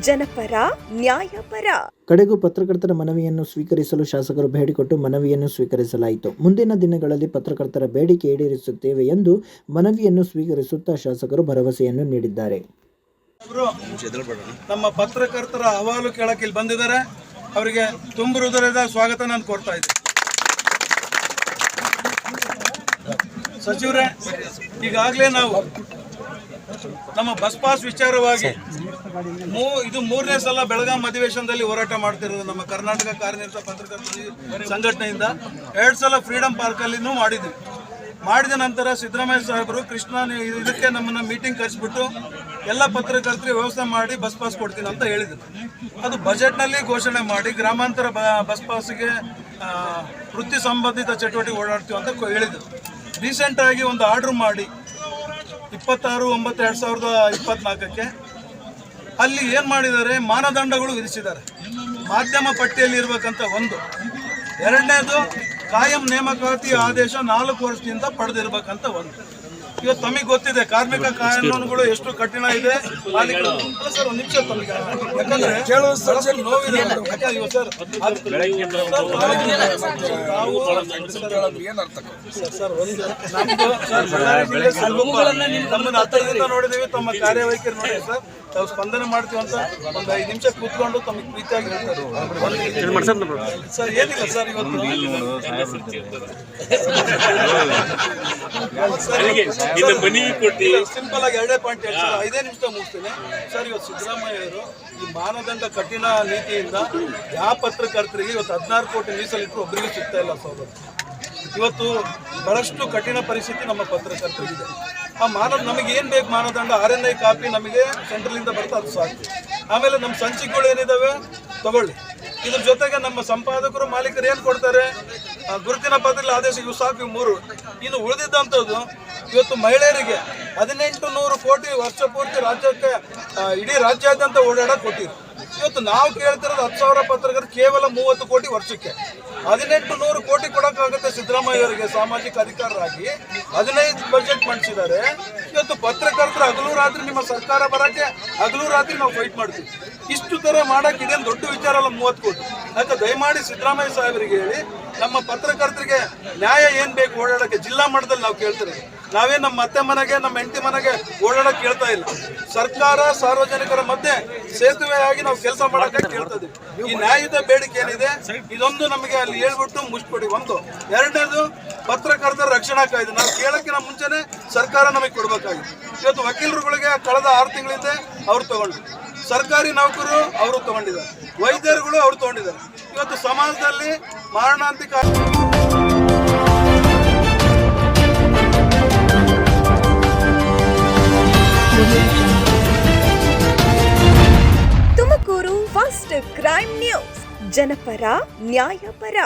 ಜನಪರ ನ್ಯಾಯಪರ. ಕಡೆಗೂ ಪತ್ರಕರ್ತರ ಮನವಿಯನ್ನು ಸ್ವೀಕರಿಸಲು ಶಾಸಕರು ಬೇಡಿಕೊಟ್ಟು ಮನವಿಯನ್ನು ಸ್ವೀಕರಿಸಲಾಯಿತು. ಮುಂದಿನ ದಿನಗಳಲ್ಲಿ ಪತ್ರಕರ್ತರ ಬೇಡಿಕೆ ಈಡೇರಿಸುತ್ತೇವೆ ಎಂದು ಮನವಿಯನ್ನು ಸ್ವೀಕರಿಸುತ್ತಾ ಶಾಸಕರು ಭರವಸೆಯನ್ನು ನೀಡಿದ್ದಾರೆ. ನಮ್ಮ ಪತ್ರಕರ್ತರ ಅಹವಾಲು ಕೇಳಕ್ಕೆ ಇಲ್ಲಿ ಬಂದಿದ್ದಾರೆ. ಅವರಿಗೆ ತುಂಬ ಹೃದಯದ ಸ್ವಾಗತ ನಾನು ಕೋರ್ತಾ ಇದ್ದೀನಿ. ಸಚಿವರೇ, ಈಗಾಗಲೇ ನಾವು ನಮ್ಮ ಬಸ್ ಪಾಸ್ ವಿಚಾರವಾಗಿ ಇದು 3ನೇ ಸಲ ಬೆಳಗಾಂ ಅಧಿವೇಶನದಲ್ಲಿ ಹೋರಾಟ ಮಾಡ್ತಿರೋದು. ನಮ್ಮ ಕರ್ನಾಟಕ ಕಾರ್ಯನಿರತ ಪತ್ರಕರ್ತರ ಸಂಘಟನೆಯಿಂದ 2 ಸಲ ಫ್ರೀಡಂ ಪಾರ್ಕಲ್ಲಿನೂ ಮಾಡಿದ್ವಿ. ಮಾಡಿದ ನಂತರ ಸಿದ್ದರಾಮಯ್ಯ ಸಾಹೇಬರು ಕೃಷ್ಣ ಇದಕ್ಕೆ ನಮ್ಮನ್ನು ಮೀಟಿಂಗ್ ಕರೆಸಿಬಿಟ್ಟು ಎಲ್ಲ ಪತ್ರಕರ್ತರಿಗೆ ವ್ಯವಸ್ಥೆ ಮಾಡಿ ಬಸ್ ಪಾಸ್ ಕೊಡ್ತೀನಿ ಅಂತ ಹೇಳಿದರು. ಅದು ಬಜೆಟ್ನಲ್ಲಿ ಘೋಷಣೆ ಮಾಡಿ ಗ್ರಾಮಾಂತರ ಬಸ್ ಪಾಸ್ಗೆ ವೃತ್ತಿ ಸಂಬಂಧಿತ ಚಟುವಟಿಕೆ ಓಡಾಡ್ತೀವಿ ಅಂತ ಹೇಳಿದರು. ರೀಸೆಂಟಾಗಿ ಒಂದು ಆರ್ಡ್ರ್ ಮಾಡಿ 26/9/2024 ಅಲ್ಲಿ ಏನು ಮಾಡಿದ್ದಾರೆ, ಮಾನದಂಡಗಳು ವಿಧಿಸಿದ್ದಾರೆ. ಮಾಧ್ಯಮ ಪಟ್ಟಿಯಲ್ಲಿ ಇರಬೇಕಂತ ಒಂದು. ಎರಡನೇದು, ಕಾಯಂ ನೇಮಕಾತಿ ಆದೇಶ 4 ವರ್ಷದಿಂದ ಪಡೆದಿರ್ಬೇಕಂತ ಒಂದು. ಇವತ್ತು ತಮಗೆ ಗೊತ್ತಿದೆ ಕಾರ್ಮಿಕ ಕಾನೂನುಗಳು ಎಷ್ಟು ಕಠಿಣ ಇದೆ. ಸರ್ ಒಂದು ನಿಮಿಷ ತಮಗೆ, ಯಾಕಂದ್ರೆ ನೋವಿದೆ ಸರ್. ನಮ್ಮನ್ನು ಹತ್ತಿರದಿಂದ ನೋಡಿದೀವಿ, ತಮ್ಮ ಕಾರ್ಯವೈಖರಿ ನೋಡಿ ಸರ್. ನಾವು ಸ್ಪಂದನೆ ಮಾಡ್ತೀವಿ ಅಂತ ಒಂದು 5 ನಿಮಿಷ ಕೂತ್ಕೊಂಡು ತಮಗೆ ಪ್ರೀತಿಯಾಗಿ ಹೇಳ್ತಾರೆ ಸರ್. ಏನಿಲ್ಲ ಸರ್, ಇವತ್ತು ಸಿಂಪಲ್ ಆಗಿ 2 ಪಾಯಿಂಟ್ ಹೇಳಿ ಸರ್, 5 ನಿಮಿಷ ಮುಗಿಸ್ತೀನಿ ಸರ್. ಇವತ್ತು ಸಿದ್ದರಾಮಯ್ಯ ಅವರು ಈ ಮಾನದಂಡ ಕಠಿಣ ನೀತಿಯಿಂದ ಯಾವ ಪತ್ರಕರ್ತರಿಗೆ ಇವತ್ತು 16 ಕೋಟಿ ಮೀಸಲಿಟ್ಟರು ಒಬ್ಬರಿಗೂ ಸಿಗ್ತಾ ಇಲ್ಲ ಸರ್. ಇವತ್ತು ಬಹಳಷ್ಟು ಕಠಿಣ ಪರಿಸ್ಥಿತಿ ನಮ್ಮ ಪತ್ರಕರ್ತರಿಗಿದೆ. ಆ ನಮಗೆ ಏನು ಬೇಕು ಮಾನದಂಡ, RNI ಕಾಪಿ ನಮಗೆ ಸೆಂಟ್ರಲಿಂದ ಬರುತ್ತೆ, ಅದು ಸಾಕು. ಆಮೇಲೆ ನಮ್ಮ ಸಂಚಿಕೆಗಳು ಏನಿದ್ದಾವೆ ತಗೊಳ್ಳಿ. ಇದ್ರ ಜೊತೆಗೆ ನಮ್ಮ ಸಂಪಾದಕರು ಮಾಲೀಕರು ಏನು ಕೊಡ್ತಾರೆ, ಗುರುತಿನ ಪತ್ರ ಆದೇಶ, ಇವು ಸಾಕು, ಇವು 3. ಇನ್ನು ಉಳಿದಿದ್ದಂಥದ್ದು ಇವತ್ತು ಮಹಿಳೆಯರಿಗೆ 1800 ಕೋಟಿ ವರ್ಷ ಪೂರ್ತಿ ರಾಜ್ಯಕ್ಕೆ ಇಡೀ ರಾಜ್ಯಾದ್ಯಂತ ಓಡಾಡಕ್ಕೆ ಕೊಟ್ಟಿರು. ಇವತ್ತು ನಾವು ಕೇಳ್ತಿರೋದು 10,000 ಪತ್ರಕರ್ತರು ಕೇವಲ 30 ಕೋಟಿ ವರ್ಷಕ್ಕೆ. 1800 ಕೋಟಿ ಕೊಡೋಕ್ಕಾಗುತ್ತೆ ಸಿದ್ದರಾಮಯ್ಯ ಅವರಿಗೆ ಸಾಮಾಜಿಕ ಅಧಿಕಾರರಾಗಿ. 15 ಬಜೆಟ್ ಮಂಡಿಸಿದ್ದಾರೆ. ಇವತ್ತು ಪತ್ರಕರ್ತರು ಹಗಲು ರಾತ್ರಿ ನಿಮ್ಮ ಸರ್ಕಾರ ಬರೋಕ್ಕೆ ಹಗಲು ರಾತ್ರಿ ನಾವು ಫೈಟ್ ಮಾಡ್ತೀವಿ. ಇಷ್ಟು ಥರ ಮಾಡೋಕ್ಕೆ ಇದೇನು ದೊಡ್ಡ ವಿಚಾರ ಅಲ್ಲ 30 ಕೋಟಿ. ಯಾಕೆ ದಯಮಾಡಿ ಸಿದ್ದರಾಮಯ್ಯ ಸಾಹೇಬರಿಗೆ ಹೇಳಿ, ನಮ್ಮ ಪತ್ರಕರ್ತರಿಗೆ ನ್ಯಾಯ ಏನು ಬೇಕು ಓಡಾಡೋಕ್ಕೆ ಜಿಲ್ಲಾ ಮಟ್ಟದಲ್ಲಿ ನಾವು ಕೇಳ್ತಿರೋದು. ನಾವೇ ನಮ್ಮ ಅತ್ತೆ ಮನೆಗೆ, ನಮ್ಮ ಹೆಂಡತಿ ಮನೆಗೆ ಓಡಾಡೋಕ್ಕೆ ಕೇಳ್ತಾ ಇಲ್ಲ. ಸರ್ಕಾರ ಸಾರ್ವಜನಿಕರ ಮಧ್ಯೆ ಸೇತುವೆಯಾಗಿ ನಾವು ಕೆಲಸ ಮಾಡೋಕ್ಕೆ ಕೇಳ್ತಾ ಇದ್ದೀವಿ. ಈ ನ್ಯಾಯದ ಬೇಡಿಕೆ ಏನಿದೆ ಇದೊಂದು ನಮಗೆ ಅಲ್ಲಿ ಹೇಳ್ಬಿಟ್ಟು ಮುಗಿಸ್ಕೊಡಿ. ಒಂದು. ಎರಡನೇದು, ಪತ್ರಕರ್ತರ ರಕ್ಷಣಾ ಕಾಯ್ದೆ ನಾವು ಕೇಳೋಕ್ಕಿಂತ ಮುಂಚೆನೆ ಸರ್ಕಾರ ನಮಗೆ ಕೊಡಬೇಕಾಗಿತ್ತು. ಇವತ್ತು ವಕೀಲರುಗಳಿಗೆ ಕಳೆದ 6 ತಿಂಗಳಿಂದ ಅವ್ರು ತಗೊಂಡು, ಸರ್ಕಾರಿ ನೌಕರರು ಅವರು ತಗೊಂಡಿದ್ದಾರೆ, ವೈದ್ಯರುಗಳು ಅವರು ತಗೊಂಡಿದ್ದಾರೆ. ಇವತ್ತು ಸಮಾಜದಲ್ಲಿ ಮಾರಣಾಂತಿಕ ತುಮಕೂರು ಫಸ್ಟ್ ಕ್ರೈಮ್ ನ್ಯೂಸ್, ಜನಪರ ನ್ಯಾಯಪರ.